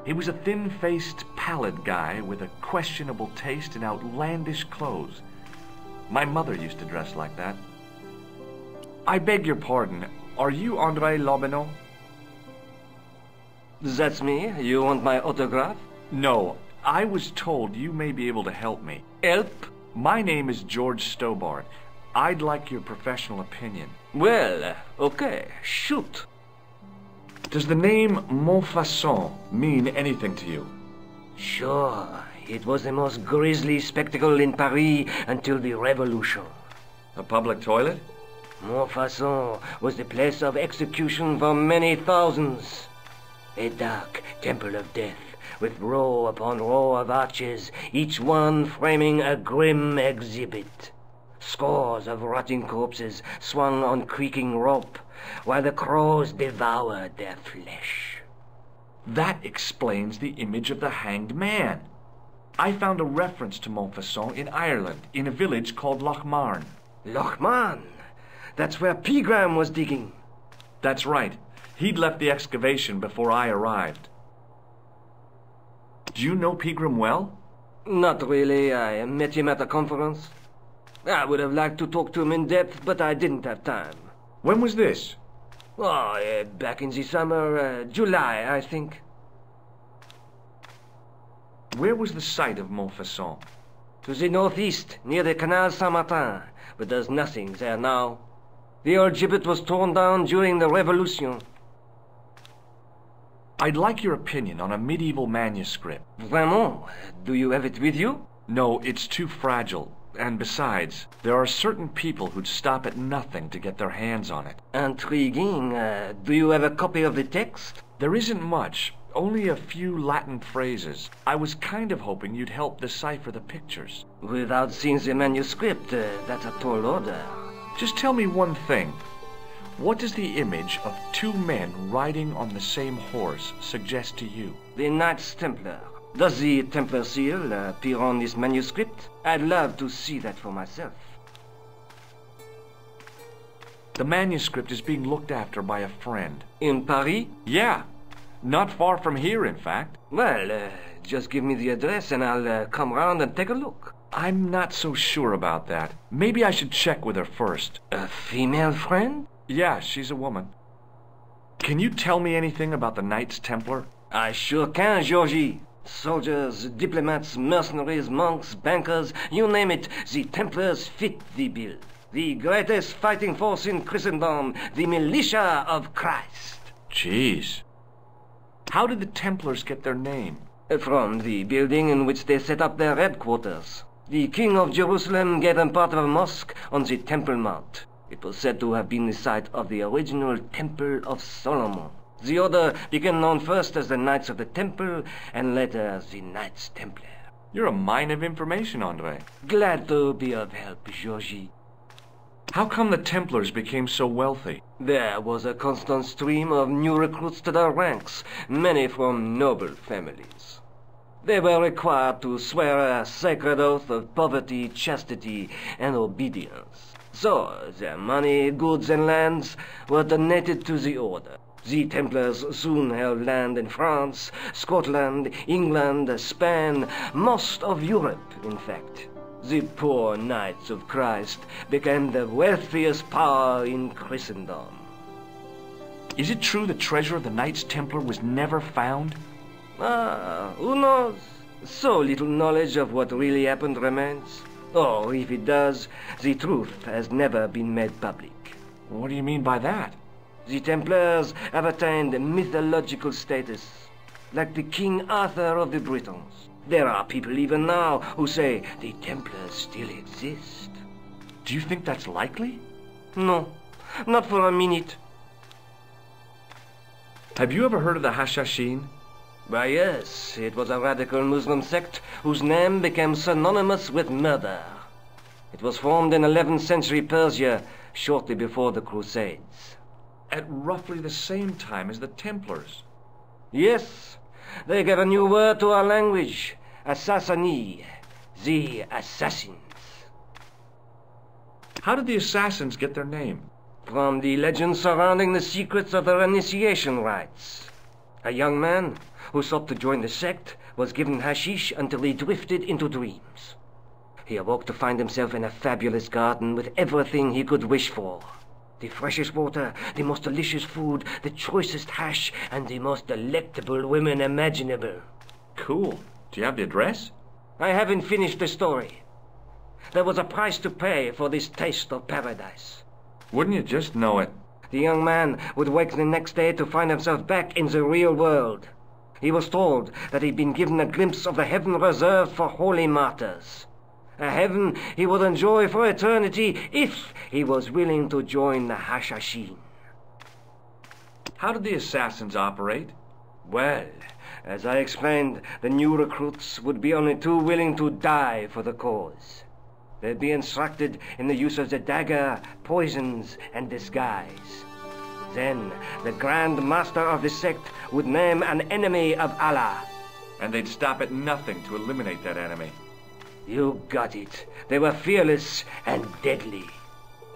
He was a thin-faced, pallid guy with a questionable taste in outlandish clothes. My mother used to dress like that. I beg your pardon. Are you André Lobineau? That's me. You want my autograph? No. I was told you may be able to help me. Help? My name is George Stobart. I'd like your professional opinion. Well, okay. Shoot. Does the name Montfaucon mean anything to you? Sure. It was the most grisly spectacle in Paris until the Revolution. A public toilet? Montfaucon was the place of execution for many thousands. A dark temple of death, with row upon row of arches, each one framing a grim exhibit. Scores of rotting corpses swung on creaking rope, while the crows devoured their flesh. That explains the image of the hanged man. I found a reference to Montfaucon in Ireland, in a village called Lochmarn. Lochmarn? That's where Pegram was digging. That's right. He'd left the excavation before I arrived. Do you know Pegram well? Not really. I met him at a conference. I would have liked to talk to him in depth, but I didn't have time. When was this? Oh, back in the summer, July, I think. Where was the site of Montfaucon? To the northeast, near the Canal Saint-Martin, but there's nothing there now. The old gibbet was torn down during the Revolution. I'd like your opinion on a medieval manuscript. Vraiment? Do you have it with you? No, it's too fragile. And besides, there are certain people who'd stop at nothing to get their hands on it. Intriguing. Do you have a copy of the text? There isn't much. Only a few Latin phrases. I was kind of hoping you'd help decipher the pictures. Without seeing the manuscript, that's a tall order. Just tell me one thing. What does the image of two men riding on the same horse suggest to you? The Knights Templar. Does the Templar seal appear on this manuscript? I'd love to see that for myself. The manuscript is being looked after by a friend. In Paris? Yeah. Not far from here, in fact. Well, just give me the address and I'll come round and take a look. I'm not so sure about that. Maybe I should check with her first. A female friend? Yeah, she's a woman. Can you tell me anything about the Knights Templar? I sure can, Georgie. Soldiers, diplomats, mercenaries, monks, bankers, you name it, the Templars fit the bill. The greatest fighting force in Christendom, the militia of Christ. Jeez. How did the Templars get their name? From the building in which they set up their headquarters. The King of Jerusalem gave them part of a mosque on the Temple Mount. It was said to have been the site of the original Temple of Solomon. The order became known first as the Knights of the Temple, and later as the Knights Templar. You're a mine of information, André. Glad to be of help, Georgie. How come the Templars became so wealthy? There was a constant stream of new recruits to their ranks, many from noble families. They were required to swear a sacred oath of poverty, chastity, and obedience. So, their money, goods, and lands were donated to the order. The Templars soon held land in France, Scotland, England, Spain, most of Europe, in fact. The poor Knights of Christ became the wealthiest power in Christendom. Is it true the treasure of the Knights Templar was never found? Who knows? So little knowledge of what really happened remains. Or, if it does, the truth has never been made public. What do you mean by that? The Templars have attained mythological status, like the King Arthur of the Britons. There are people even now who say the Templars still exist. Do you think that's likely? No, not for a minute. Have you ever heard of the Hashashin? Why, yes, it was a radical Muslim sect whose name became synonymous with murder. It was formed in 11th century Persia, shortly before the Crusades. At roughly the same time as the Templars. Yes, they gave a new word to our language, Assassini, the assassins. How did the assassins get their name? From the legends surrounding the secrets of their initiation rites. A young man who sought to join the sect was given hashish until he drifted into dreams. He awoke to find himself in a fabulous garden with everything he could wish for. The freshest water, the most delicious food, the choicest hash, and the most delectable women imaginable. Cool. Do you have the address? I haven't finished the story. There was a price to pay for this taste of paradise. Wouldn't you just know it? The young man would wake the next day to find himself back in the real world. He was told that he'd been given a glimpse of the heaven reserved for holy martyrs. A heaven he would enjoy for eternity if he was willing to join the Hashashin. How did the assassins operate? Well, as I explained, the new recruits would be only too willing to die for the cause. They'd be instructed in the use of the dagger, poisons, and disguise. Then, the Grand Master of the sect would name an enemy of Allah. And they'd stop at nothing to eliminate that enemy. You got it. They were fearless and deadly.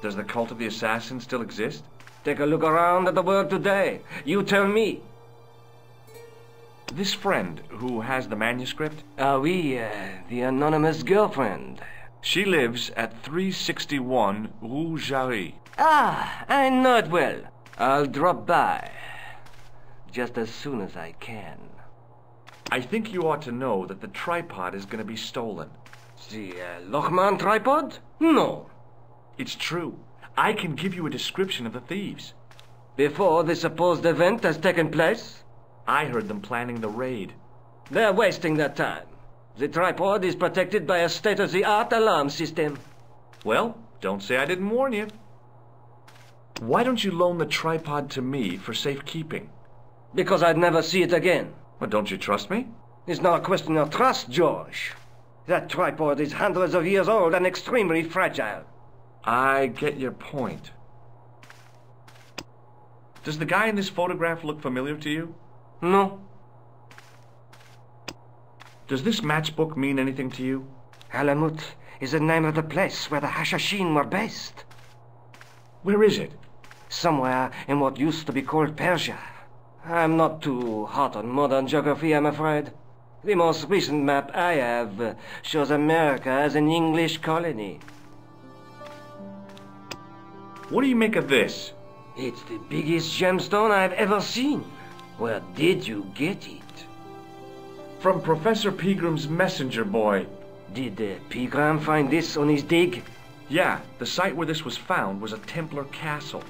Does the cult of the assassins still exist? Take a look around at the world today. You tell me. This friend who has the manuscript? The anonymous girlfriend. She lives at 361 Rue Jarry. Ah, I know it well. I'll drop by. Just as soon as I can. I think you ought to know that the tripod is going to be stolen. The Lochman tripod? No. It's true. I can give you a description of the thieves. Before the supposed event has taken place? I heard them planning the raid. They're wasting their time. The tripod is protected by a state-of-the-art alarm system. Well, don't say I didn't warn you. Why don't you loan the tripod to me for safekeeping? Because I'd never see it again. Well, don't you trust me? It's not a question of trust, George. That tripod is hundreds of years old and extremely fragile. I get your point. Does the guy in this photograph look familiar to you? No. Does this matchbook mean anything to you? Alamut is the name of the place where the Hashashin were based. Where is it? Somewhere in what used to be called Persia. I'm not too hot on modern geography, I'm afraid. The most recent map I have shows America as an English colony. What do you make of this? It's the biggest gemstone I've ever seen. Where did you get it? From Professor Pegram's messenger boy. Did Pegram find this on his dig? Yeah, the site where this was found was a Templar castle.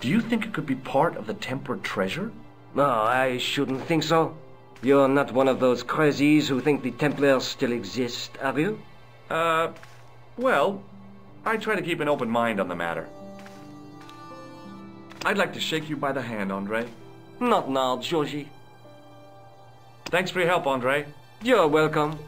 Do you think it could be part of the Templar treasure? No, I shouldn't think so. You're not one of those crazies who think the Templars still exist, are you? Well, I try to keep an open mind on the matter. I'd like to shake you by the hand, Andre. Not now, Georgie. Thanks for your help, Andre. You're welcome.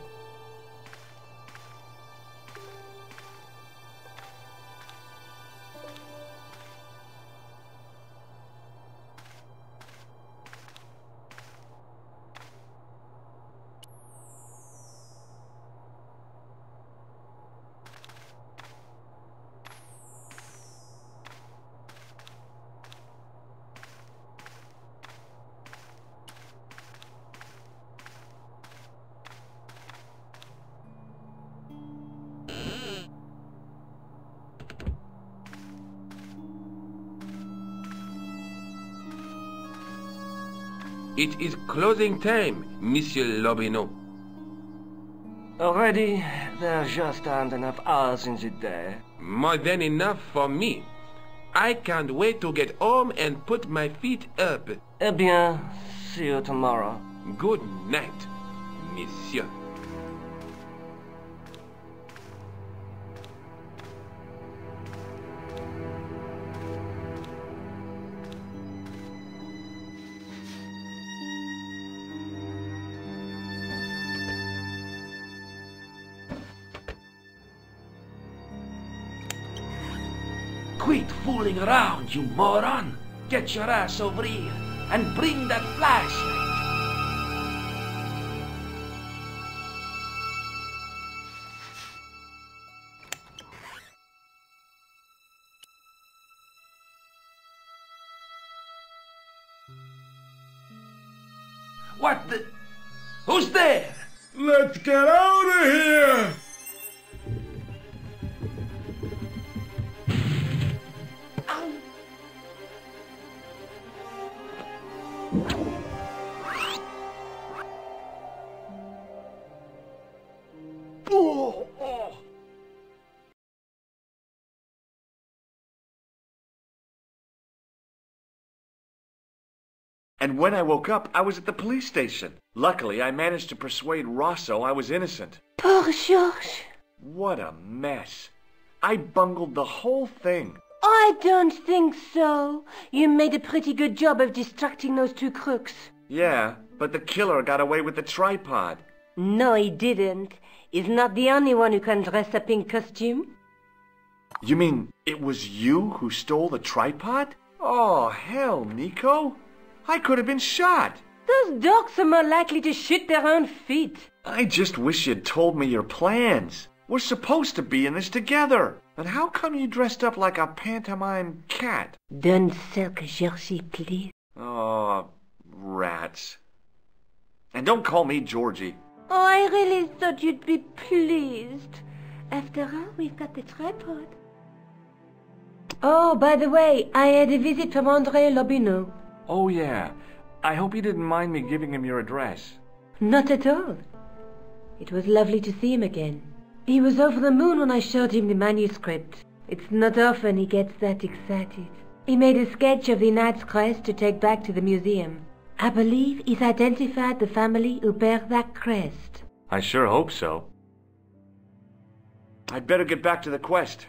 It is closing time, Monsieur Lobineau. Already, there just aren't enough hours in the day. More than enough for me. I can't wait to get home and put my feet up. Eh bien, see you tomorrow. Good night, Monsieur. Quit fooling around, you moron! Get your ass over here and bring that flashlight! What the... Who's there? Let's get out of here! Oh, oh. And when I woke up, I was at the police station. Luckily, I managed to persuade Rosso I was innocent. Poor Georges. What a mess. I bungled the whole thing. I don't think so. You made a pretty good job of distracting those two crooks. Yeah, but the killer got away with the tripod. No, he didn't. He's not the only one who can dress up in costume. You mean it was you who stole the tripod? Oh, hell, Nico. I could have been shot. Those dogs are more likely to shoot their own feet. I just wish you'd told me your plans. We're supposed to be in this together. And how come you dressed up like a pantomime cat? Don't sulk, Georgie, please. Oh, rats. And don't call me Georgie. Oh, I really thought you'd be pleased. After all, we've got the tripod. Oh, by the way, I had a visit from André Lobineau. Oh, yeah. I hope you didn't mind me giving him your address. Not at all. It was lovely to see him again. He was over the moon when I showed him the manuscript. It's not often he gets that excited. He made a sketch of the knight's crest to take back to the museum. I believe he's identified the family who bear that crest. I sure hope so. I'd better get back to the quest.